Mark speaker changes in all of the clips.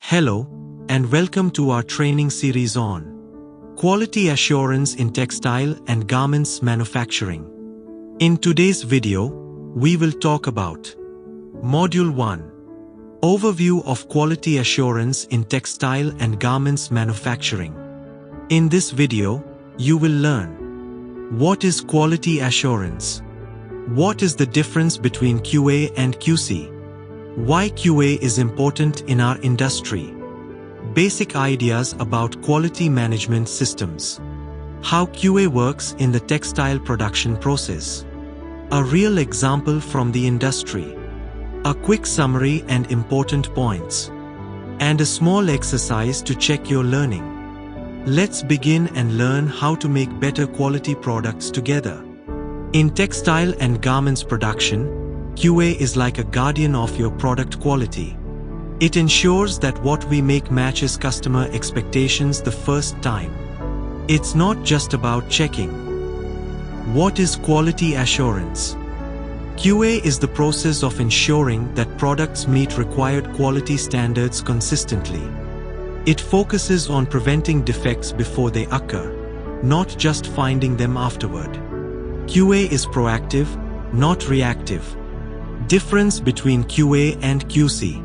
Speaker 1: Hello, and welcome to our training series on Quality Assurance in Textile and Garments Manufacturing. In today's video, we will talk about Module 1, Overview of Quality Assurance in Textile and Garments Manufacturing. In this video, you will learn what is quality assurance, what is the difference between QA and QC, why QA is important in our industry, basic ideas about quality management systems, how QA works in the textile production process, a real example from the industry, a quick summary and important points, and a small exercise to check your learning. Let's begin and learn how to make better quality products together. In textile and garments production, QA is like a guardian of your product quality. It ensures that what we make matches customer expectations the first time. It's not just about checking. What is quality assurance? QA is the process of ensuring that products meet required quality standards consistently. It focuses on preventing defects before they occur, not just finding them afterward. QA is proactive, not reactive. Difference between QA and QC.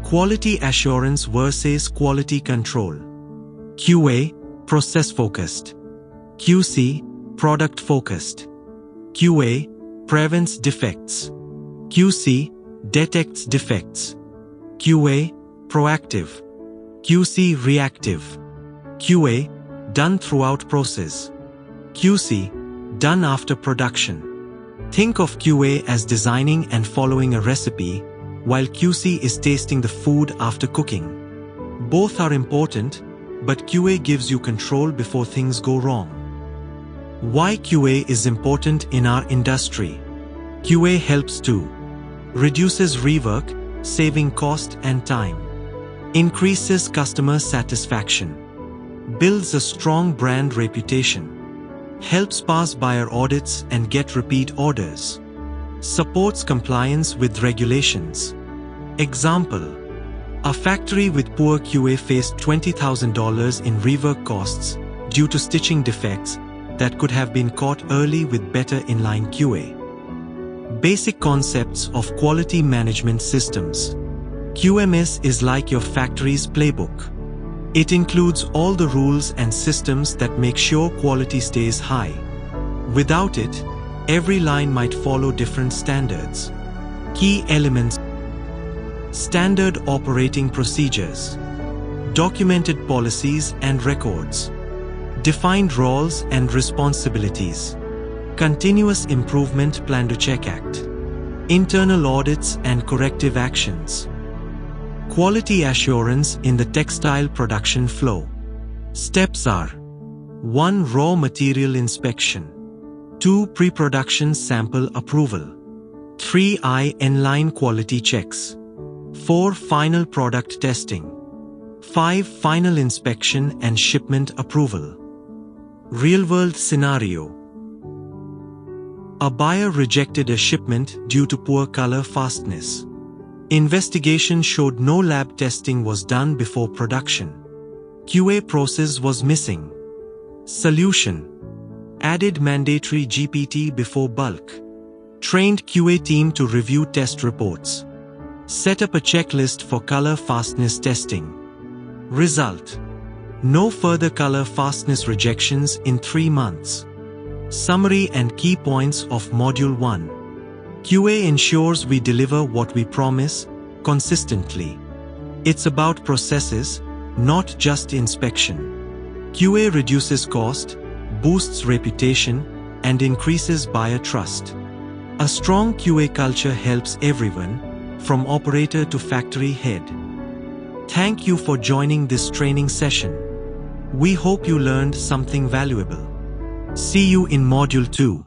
Speaker 1: Quality assurance versus quality control. QA, process-focused. QC, product-focused. QA, prevents defects. QC, detects defects. QA, proactive. QC, reactive. QA, done throughout process. QC, done after production. Think of QA as designing and following a recipe, while QC is tasting the food after cooking. Both are important, but QA gives you control before things go wrong. Why QA is important in our industry? QA helps to reduces rework, saving cost and time, increases customer satisfaction, builds a strong brand reputation, helps pass buyer audits and get repeat orders, supports compliance with regulations. Example: a factory with poor QA faced $20,000 in rework costs due to stitching defects that could have been caught early with better inline QA. Basic concepts of quality management systems. QMS is like your factory's playbook. It includes all the rules and systems that make sure quality stays high. Without it, every line might follow different standards. Key elements: standard operating procedures, documented policies and records, defined roles and responsibilities, continuous improvement plan to check act, internal audits and corrective actions. Quality assurance in the textile production flow. Steps are: 1. Raw material inspection. 2. Pre-production sample approval. 3. Inline quality checks. 4. Final product testing. 5. Final inspection and shipment approval. Real-world scenario. A buyer rejected a shipment due to poor color fastness. Investigation showed no lab testing was done before production. QA process was missing. Solution: added mandatory GPT before bulk. Trained QA team to review test reports. Set up a checklist for color fastness testing. Result: no further color fastness rejections in 3 months. Summary and key points of Module 1. QA ensures we deliver what we promise, consistently. It's about processes, not just inspection. QA reduces cost, boosts reputation, and increases buyer trust. A strong QA culture helps everyone, from operator to factory head. Thank you for joining this training session. We hope you learned something valuable. See you in Module 2.